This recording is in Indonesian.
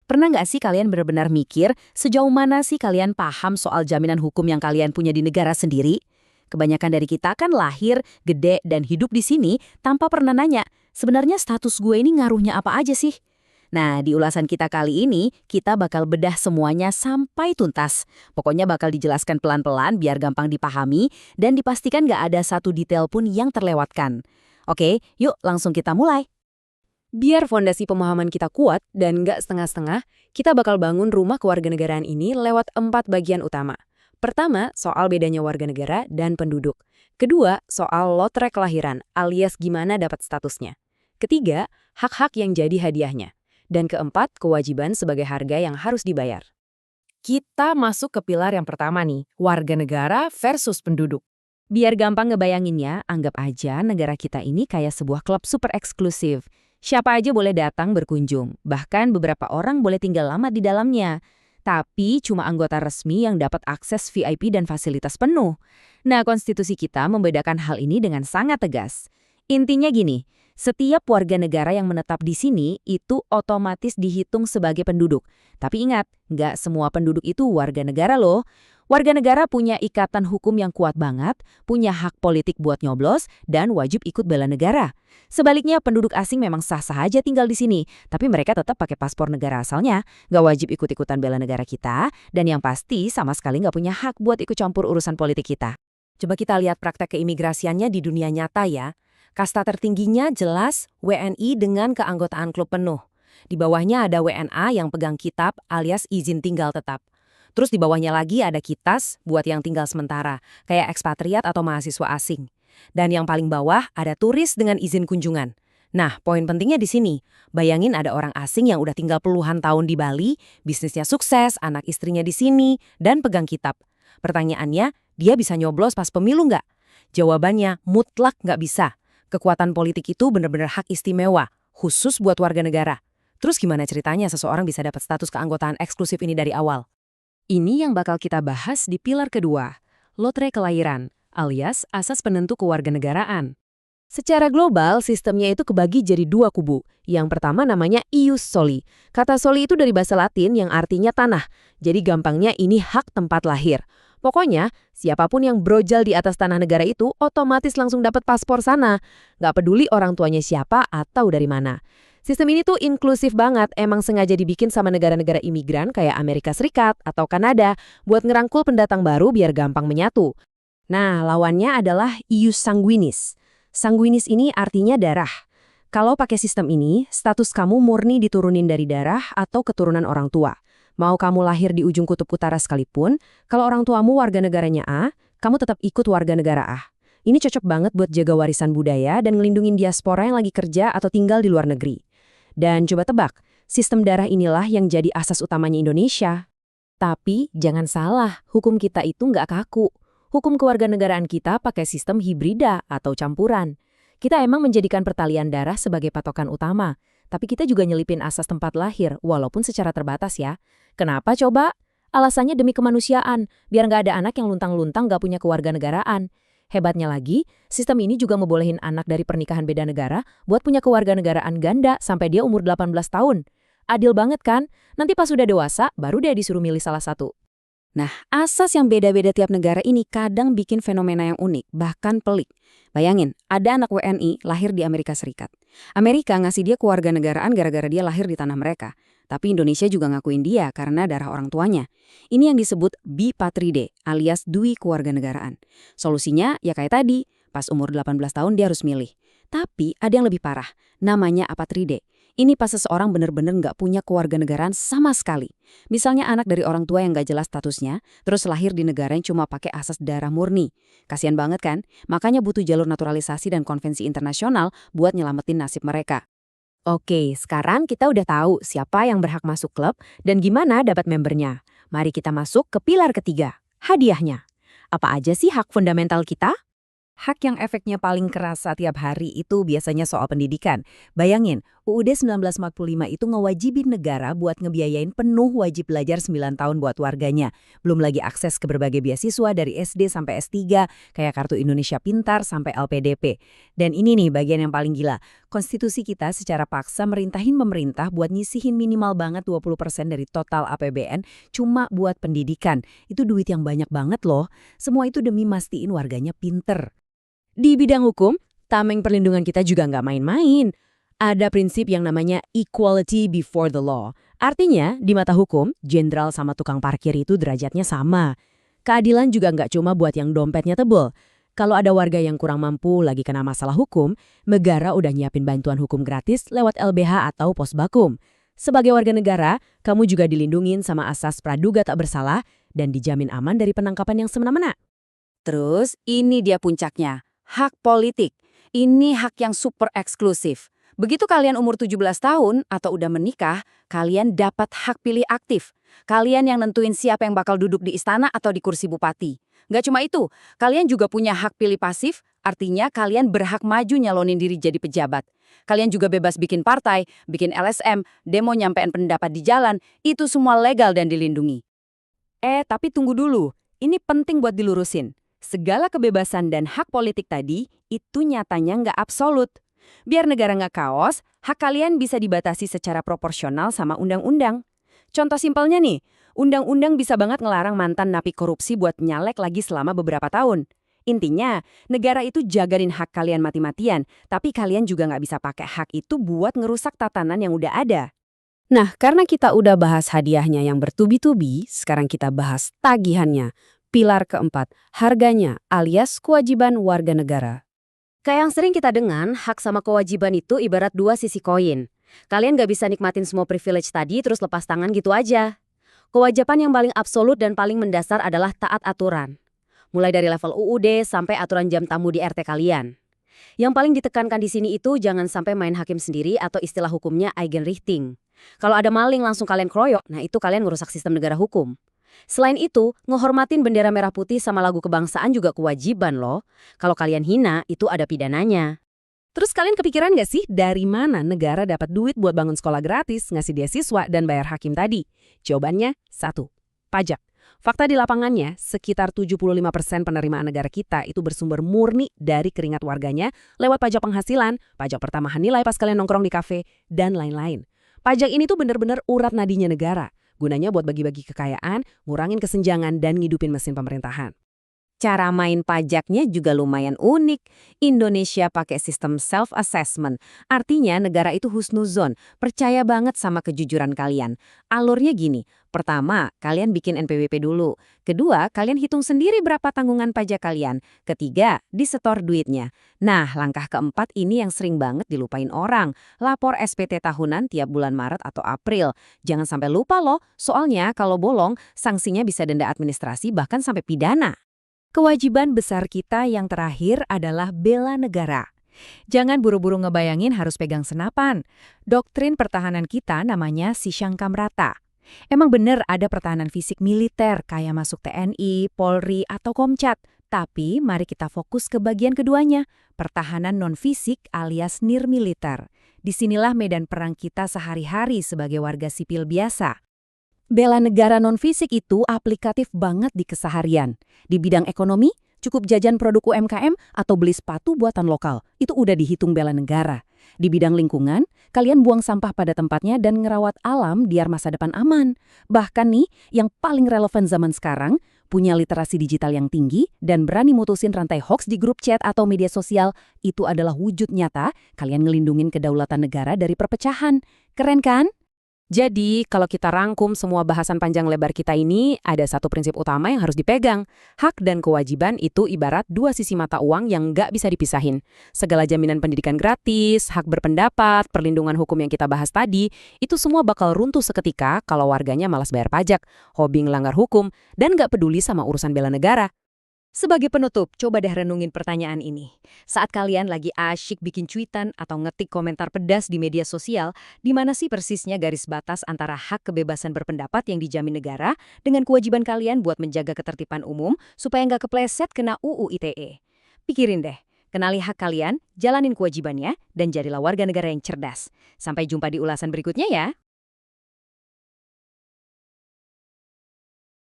Pernah nggak sih kalian benar-benar mikir sejauh mana sih kalian paham soal jaminan hukum yang kalian punya di negara sendiri? Kebanyakan dari kita kan lahir, gede, dan hidup di sini tanpa pernah nanya, sebenarnya status gue ini ngaruhnya apa aja sih? Nah, di ulasan kita kali ini, kita bakal bedah semuanya sampai tuntas. Pokoknya bakal dijelaskan pelan-pelan biar gampang dipahami dan dipastikan nggak ada satu detail pun yang terlewatkan. Oke, yuk langsung kita mulai. Biar fondasi pemahaman kita kuat dan nggak setengah-setengah, kita bakal bangun rumah kewarganegaraan ini lewat 4 bagian utama. Pertama, soal bedanya warga negara dan penduduk. Kedua, soal lotre kelahiran, alias gimana dapat statusnya. Ketiga, hak-hak yang jadi hadiahnya. Dan keempat, kewajiban sebagai harga yang harus dibayar. Kita masuk ke pilar yang pertama nih, warga negara versus penduduk. Biar gampang ngebayanginnya, anggap aja negara kita ini kayak sebuah klub super eksklusif. Siapa aja boleh datang berkunjung, bahkan beberapa orang boleh tinggal lama di dalamnya. Tapi cuma anggota resmi yang dapat akses VIP dan fasilitas penuh. Nah, konstitusi kita membedakan hal ini dengan sangat tegas. Intinya gini, setiap warga negara yang menetap di sini itu otomatis dihitung sebagai penduduk. Tapi ingat, nggak semua penduduk itu warga negara loh. Warga negara punya ikatan hukum yang kuat banget, punya hak politik buat nyoblos, dan wajib ikut bela negara. Sebaliknya, penduduk asing memang sah-sah aja tinggal di sini, tapi mereka tetap pakai paspor negara asalnya, nggak wajib ikut-ikutan bela negara kita, dan yang pasti sama sekali nggak punya hak buat ikut campur urusan politik kita. Coba kita lihat praktek keimigrasiannya di dunia nyata ya. Kasta tertingginya jelas WNI dengan keanggotaan klub penuh. Di bawahnya ada WNA yang pegang kitab alias izin tinggal tetap. Terus di bawahnya lagi ada kitas buat yang tinggal sementara, kayak ekspatriat atau mahasiswa asing. Dan yang paling bawah ada turis dengan izin kunjungan. Nah, poin pentingnya di sini. Bayangin ada orang asing yang udah tinggal puluhan tahun di Bali, bisnisnya sukses, anak istrinya di sini, dan pegang kitab. Pertanyaannya, dia bisa nyoblos pas pemilu nggak? Jawabannya, mutlak nggak bisa. Kekuatan politik itu benar-benar hak istimewa, khusus buat warga negara. Terus gimana ceritanya seseorang bisa dapat status keanggotaan eksklusif ini dari awal? Ini yang bakal kita bahas di pilar kedua, lotre kelahiran, alias asas penentu kewarganegaraan. Secara global, sistemnya itu kebagi jadi 2 kubu. Yang pertama namanya ius soli. Kata soli itu dari bahasa Latin yang artinya tanah. Jadi gampangnya ini hak tempat lahir. Pokoknya, siapapun yang brojol di atas tanah negara itu otomatis langsung dapat paspor sana. Nggak peduli orang tuanya siapa atau dari mana. Sistem ini tuh inklusif banget, emang sengaja dibikin sama negara-negara imigran kayak Amerika Serikat atau Kanada buat ngerangkul pendatang baru biar gampang menyatu. Nah, lawannya adalah ius sanguinis. Sanguinis ini artinya darah. Kalau pakai sistem ini, status kamu murni diturunin dari darah atau keturunan orang tua. Mau kamu lahir di ujung kutub utara sekalipun, kalau orang tuamu warga negaranya A, kamu tetap ikut warga negara A. Ini cocok banget buat jaga warisan budaya dan ngelindungin diaspora yang lagi kerja atau tinggal di luar negeri. Dan coba tebak, sistem darah inilah yang jadi asas utamanya Indonesia. Tapi jangan salah, hukum kita itu nggak kaku. Hukum kewarganegaraan kita pakai sistem hibrida atau campuran. Kita emang menjadikan pertalian darah sebagai patokan utama, tapi kita juga nyelipin asas tempat lahir, walaupun secara terbatas ya. Kenapa coba? Alasannya demi kemanusiaan, biar nggak ada anak yang luntang-luntang nggak punya kewarganegaraan. Hebatnya lagi, sistem ini juga ngebolehin anak dari pernikahan beda negara buat punya kewarganegaraan ganda sampai dia umur 18 tahun. Adil banget kan? Nanti pas sudah dewasa, baru dia disuruh milih salah satu. Nah, asas yang beda-beda tiap negara ini kadang bikin fenomena yang unik, bahkan pelik. Bayangin, ada anak WNI lahir di Amerika Serikat. Amerika ngasih dia kewarganegaraan gara-gara dia lahir di tanah mereka. Tapi Indonesia juga ngakuin dia karena darah orang tuanya. Ini yang disebut bipatride, alias dui kewarganegaraan. Solusinya ya kayak tadi, pas umur 18 tahun dia harus milih. Tapi ada yang lebih parah, namanya apatride. Ini pas seseorang benar-benar nggak punya kewarganegaraan sama sekali. Misalnya anak dari orang tua yang nggak jelas statusnya, terus lahir di negara yang cuma pakai asas darah murni. Kasian banget kan? Makanya butuh jalur naturalisasi dan konvensi internasional buat nyelamatin nasib mereka. Oke, sekarang kita udah tahu siapa yang berhak masuk klub dan gimana dapat membernya. Mari kita masuk ke pilar ketiga, hadiahnya. Apa aja sih hak fundamental kita? Hak yang efeknya paling kerasa tiap hari itu biasanya soal pendidikan. Bayangin, UUD 1945 itu ngewajibin negara buat ngebiayain penuh wajib belajar 9 tahun buat warganya. Belum lagi akses ke berbagai beasiswa dari SD sampai S3, kayak Kartu Indonesia Pintar sampai LPDP. Dan ini nih bagian yang paling gila. Konstitusi kita secara paksa merintahin pemerintah buat nyisihin minimal banget 20% dari total APBN cuma buat pendidikan. Itu duit yang banyak banget loh. Semua itu demi mastiin warganya pinter. Di bidang hukum, tameng perlindungan kita juga nggak main-main. Ada prinsip yang namanya equality before the law. Artinya, di mata hukum, jenderal sama tukang parkir itu derajatnya sama. Keadilan juga nggak cuma buat yang dompetnya tebel. Kalau ada warga yang kurang mampu lagi kena masalah hukum, negara udah nyiapin bantuan hukum gratis lewat LBH atau Posbakum. Sebagai warga negara, kamu juga dilindungin sama asas praduga tak bersalah dan dijamin aman dari penangkapan yang semena-mena. Terus ini dia puncaknya, hak politik. Ini hak yang super eksklusif. Begitu kalian umur 17 tahun atau udah menikah, kalian dapat hak pilih aktif. Kalian yang nentuin siapa yang bakal duduk di istana atau di kursi bupati. Nggak cuma itu, kalian juga punya hak pilih pasif, artinya kalian berhak maju nyalonin diri jadi pejabat. Kalian juga bebas bikin partai, bikin LSM, demo nyampein pendapat di jalan, itu semua legal dan dilindungi. Tapi tunggu dulu, ini penting buat dilurusin. Segala kebebasan dan hak politik tadi, itu nyatanya nggak absolut. Biar negara nggak kaos, hak kalian bisa dibatasi secara proporsional sama undang-undang. Contoh simpelnya nih, undang-undang bisa banget ngelarang mantan napi korupsi buat nyalek lagi selama beberapa tahun. Intinya, negara itu jagain hak kalian mati-matian, tapi kalian juga nggak bisa pakai hak itu buat ngerusak tatanan yang udah ada. Nah, karena kita udah bahas hadiahnya yang bertubi-tubi, sekarang kita bahas tagihannya. Pilar keempat, harganya alias kewajiban warga negara. Kayak yang sering kita dengar, hak sama kewajiban itu ibarat dua sisi koin. Kalian gak bisa nikmatin semua privilege tadi terus lepas tangan gitu aja. Kewajiban yang paling absolut dan paling mendasar adalah taat aturan. Mulai dari level UUD sampai aturan jam tamu di RT kalian. Yang paling ditekankan di sini itu jangan sampai main hakim sendiri atau istilah hukumnya Eigenrichting. Kalau ada maling langsung kalian kroyok, nah itu kalian ngerusak sistem negara hukum. Selain itu, ngehormatin bendera merah putih sama lagu kebangsaan juga kewajiban loh. Kalau kalian hina, itu ada pidananya. Terus kalian kepikiran nggak sih dari mana negara dapat duit buat bangun sekolah gratis, ngasih beasiswa, dan bayar hakim tadi? Jawabannya, 1. Pajak. Fakta di lapangannya, sekitar 75% penerimaan negara kita itu bersumber murni dari keringat warganya lewat pajak penghasilan, pajak pertambahan nilai pas kalian nongkrong di kafe, dan lain-lain. Pajak ini tuh bener-bener urat nadinya negara. Gunanya buat bagi-bagi kekayaan, ngurangin kesenjangan, dan ngidupin mesin pemerintahan. Cara main pajaknya juga lumayan unik. Indonesia pakai sistem self-assessment. Artinya negara itu husnuzon, percaya banget sama kejujuran kalian. Alurnya gini, pertama, kalian bikin NPWP dulu. Kedua, kalian hitung sendiri berapa tanggungan pajak kalian. Ketiga, disetor duitnya. Nah, langkah keempat ini yang sering banget dilupain orang. Lapor SPT tahunan tiap bulan Maret atau April. Jangan sampai lupa loh, soalnya kalau bolong, sanksinya bisa denda administrasi bahkan sampai pidana. Kewajiban besar kita yang terakhir adalah bela negara. Jangan buru-buru ngebayangin harus pegang senapan. Doktrin pertahanan kita namanya Sisangkamrata. Emang bener ada pertahanan fisik militer kayak masuk TNI, Polri, atau Komcat. Tapi mari kita fokus ke bagian keduanya, pertahanan non-fisik alias nirmiliter. Disinilah medan perang kita sehari-hari sebagai warga sipil biasa. Bela negara non-fisik itu aplikatif banget di keseharian. Di bidang ekonomi, cukup jajan produk UMKM atau beli sepatu buatan lokal. Itu udah dihitung bela negara. Di bidang lingkungan, kalian buang sampah pada tempatnya dan ngerawat alam biar masa depan aman. Bahkan nih, yang paling relevan zaman sekarang, punya literasi digital yang tinggi dan berani mutusin rantai hoax di grup chat atau media sosial, itu adalah wujud nyata kalian ngelindungin kedaulatan negara dari perpecahan. Keren kan? Jadi, kalau kita rangkum semua bahasan panjang lebar kita ini, ada satu prinsip utama yang harus dipegang. Hak dan kewajiban itu ibarat dua sisi mata uang yang nggak bisa dipisahin. Segala jaminan pendidikan gratis, hak berpendapat, perlindungan hukum yang kita bahas tadi, itu semua bakal runtuh seketika kalau warganya malas bayar pajak, hobi ngelanggar hukum, dan nggak peduli sama urusan bela negara. Sebagai penutup, coba deh renungin pertanyaan ini. Saat kalian lagi asyik bikin cuitan atau ngetik komentar pedas di media sosial, di mana sih persisnya garis batas antara hak kebebasan berpendapat yang dijamin negara dengan kewajiban kalian buat menjaga ketertiban umum supaya nggak kepleset kena UU ITE? Pikirin deh, Kenali hak kalian, jalanin kewajibannya, dan jadilah warga negara yang cerdas. Sampai jumpa di ulasan berikutnya ya.